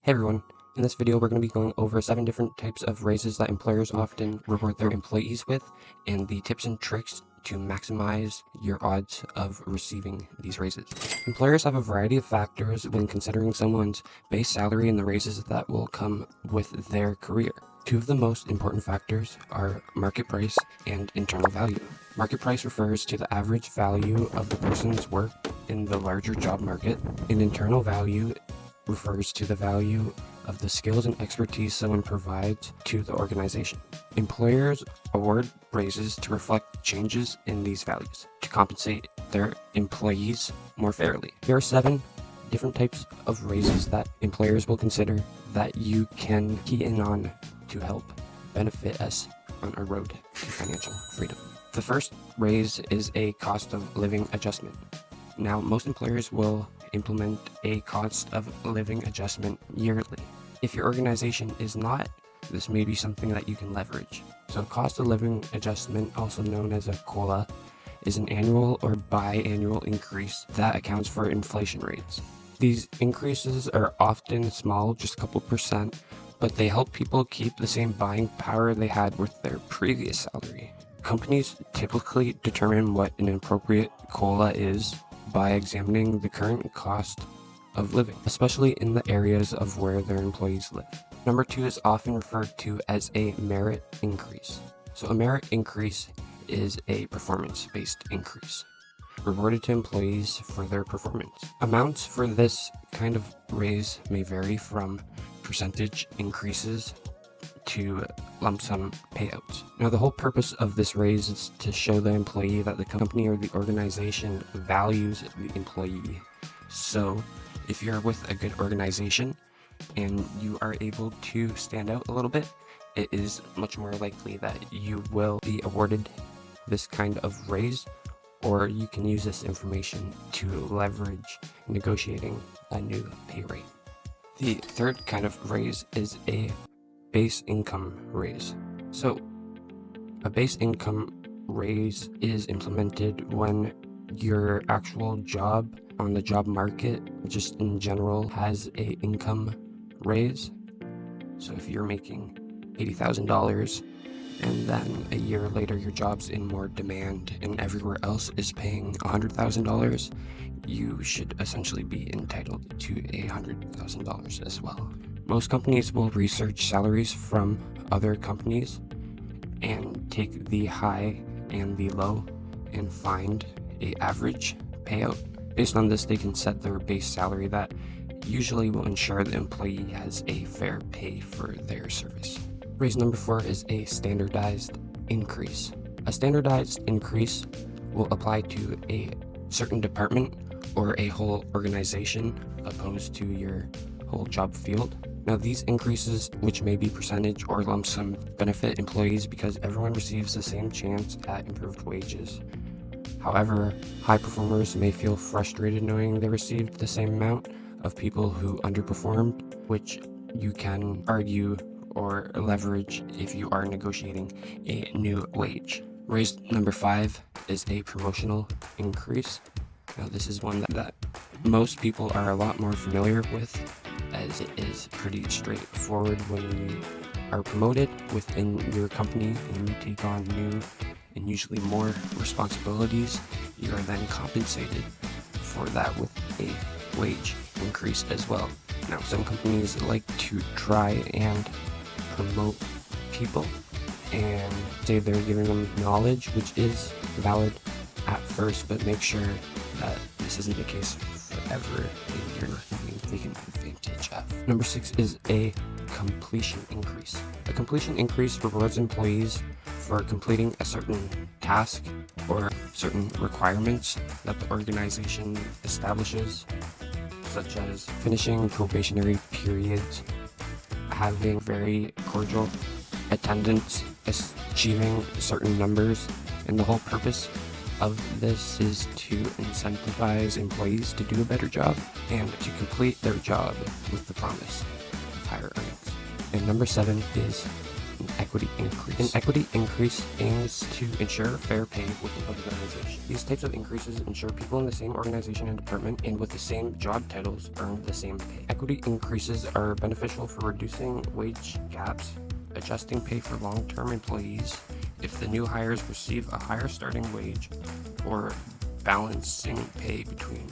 Hey everyone, in this video we're going to be going over 7 different types of raises that employers often reward their employees with, and the tips and tricks to maximize your odds of receiving these raises. Employers have a variety of factors when considering someone's base salary and the raises that will come with their career. Two of the most important factors are market price and internal value. Market price refers to the average value of the person's work in the larger job market, and internal value refers to the value of the skills and expertise someone provides to the organization. Employers award raises to reflect changes in these values to compensate their employees more fairly. There are 7 different types of raises that employers will consider that you can key in on to help benefit us on our road to financial freedom. The first raise is a cost of living adjustment. Now, most employers will implement a cost of living adjustment yearly. If your organization is not, this may be something that you can leverage. So cost of living adjustment, also known as a COLA, is an annual or biannual increase that accounts for inflation rates. These increases are often small, just a couple %, but they help people keep the same buying power they had with their previous salary. Companies typically determine what an appropriate COLA is by examining the current cost of living, especially in the areas of where their employees live. Number 2 is often referred to as a merit increase. So a merit increase is a performance-based increase, rewarded to employees for their performance. Amounts for this kind of raise may vary from percentage increases to lump sum payouts. Now, the whole purpose of this raise is to show the employee that the company or the organization values the employee. So if you're with a good organization and you are able to stand out a little bit, it is much more likely that you will be awarded this kind of raise, or you can use this information to leverage negotiating a new pay rate. The third kind of raise is a base income raise. So a base income raise is implemented when your actual job on the job market, just in general, has a income raise. So if you're making $80,000 and then a year later your job's in more demand and everywhere else is paying $100,000, you should essentially be entitled to $100,000 as well. Most companies will research salaries from other companies and take the high and the low and find an average payout. Based on this, they can set their base salary that usually will ensure the employee has a fair pay for their service. Raise number 4 is a standardized increase. A standardized increase will apply to a certain department or a whole organization opposed to your whole job field. Now, these increases, which may be percentage or lump sum, benefit employees because everyone receives the same chance at improved wages. However, high performers may feel frustrated knowing they received the same amount of people who underperformed, which you can argue or leverage if you are negotiating a new wage. Raise number 5 is a promotional increase. Now, this is one that most people are a lot more familiar with, as it is pretty straightforward. When you are promoted within your company and you take on new and usually more responsibilities, you are then compensated for that with a wage increase as well. Now, some companies like to try and promote people and say they're giving them knowledge, which is valid at first, but make sure that this isn't the case forever and you're not being taken advantage of. Number 6 is a completion increase. A completion increase rewards employees for completing a certain task or certain requirements that the organization establishes, such as finishing probationary periods, having very cordial attendance, achieving certain numbers, and the whole purpose of this is to incentivize employees to do a better job and to complete their job with the promise of higher earnings. And number 7 is an equity increase. An equity increase aims to ensure fair pay within an organization. These types of increases ensure people in the same organization and department and with the same job titles earn the same pay. Equity increases are beneficial for reducing wage gaps, adjusting pay for long-term employees if the new hires receive a higher starting wage, or balancing pay between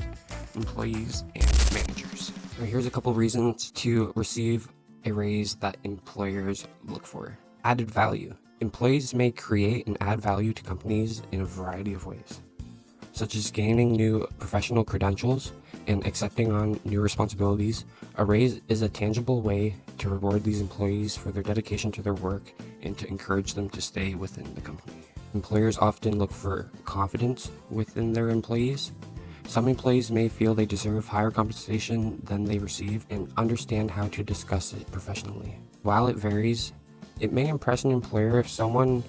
employees and managers. Now, here's a couple reasons to receive a raise that employers look for. Added value. Employees may create and add value to companies in a variety of ways, such as gaining new professional credentials and accepting on new responsibilities. A raise is a tangible way to reward these employees for their dedication to their work and to encourage them to stay within the company. Employers often look for confidence within their employees. Some employees may feel they deserve higher compensation than they receive and understand how to discuss it professionally. While it varies, it may impress an employer if someone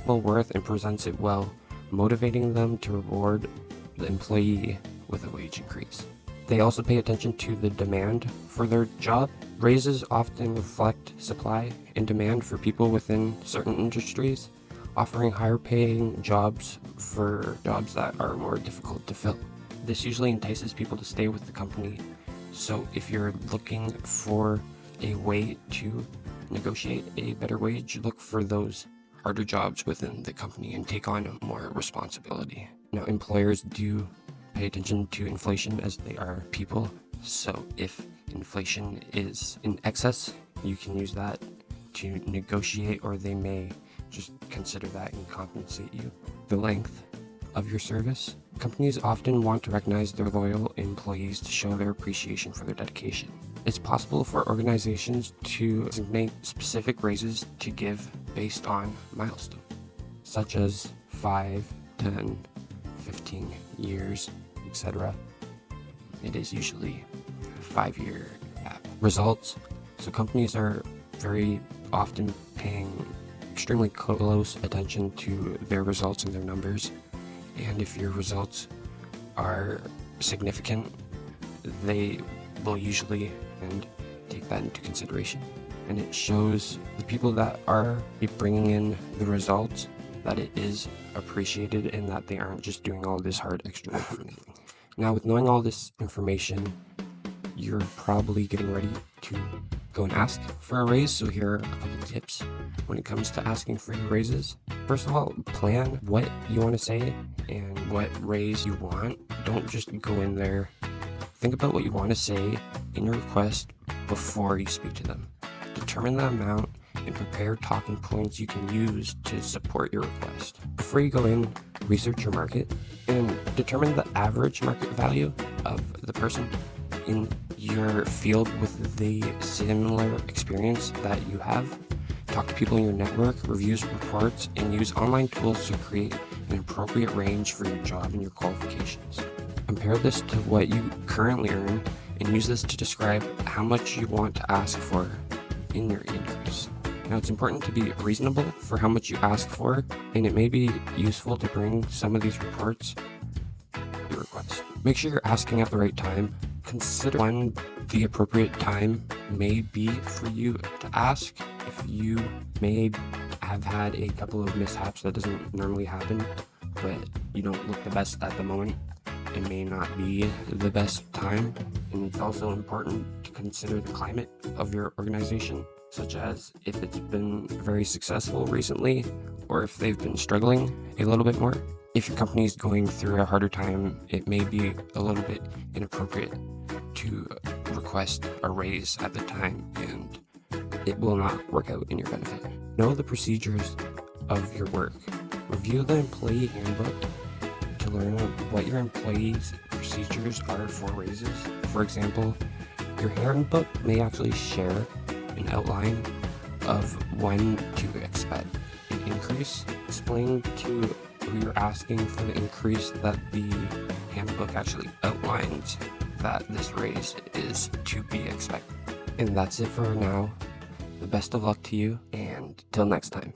well worth and presents it well, motivating them to reward the employee with a wage increase. They also pay attention to the demand for their job. Raises often reflect supply and demand for people within certain industries, offering higher paying jobs for jobs that are more difficult to fill. This usually entices people to stay with the company. So if you're looking for a way to negotiate a better wage, look for those harder jobs within the company and take on more responsibility. Now, employers do pay attention to inflation as they are people. So if inflation is in excess, you can use that to negotiate, or they may just consider that and compensate you. The length of your service. Companies often want to recognize their loyal employees to show their appreciation for their dedication. It's possible for organizations to designate specific raises to give based on milestones, such as 5, 10, 15 years, etc. It is usually a 5-year gap. Results. So companies are very often paying extremely close attention to their results and their numbers. And if your results are significant, they will usually take that into consideration. And it shows the people that are bringing in the results that it is appreciated and that they aren't just doing all this hard extra work for anything. Now, with knowing all this information, you're probably getting ready to go and ask for a raise. So here are a couple tips when it comes to asking for your raises. First of all, plan what you want to say and what raise you want. Don't just go in there. Think about what you want to say in your request before you speak to them. Determine the amount and prepare talking points you can use to support your request. Before you go in, research your market and determine the average market value of the person in your field with the similar experience that you have. Talk to people in your network, reviews reports, and use online tools to create an appropriate range for your job and your qualifications. Compare this to what you currently earn and use this to describe how much you want to ask for in your increase. Now, it's important to be reasonable for how much you ask for, and it may be useful to bring some of these reports to your request. Make sure you're asking at the right time. Consider when the appropriate time may be for you to ask. If you may have had a couple of mishaps, that doesn't normally happen, but you don't look the best at the moment, it may not be the best time. And it's also important to consider the climate of your organization, such as if it's been very successful recently or if they've been struggling a little bit more. If your company is going through a harder time, it may be a little bit inappropriate to request a raise at the time, and it will not work out in your benefit. Know the procedures of your work. Review the employee handbook to learn what your employees' procedures are for raises. For example, your handbook may actually share an outline of when to expect an increase. Explain to who you're asking for the increase that the handbook actually outlines that this raise is to be expected. And that's it for now. The best of luck to you, and till next time.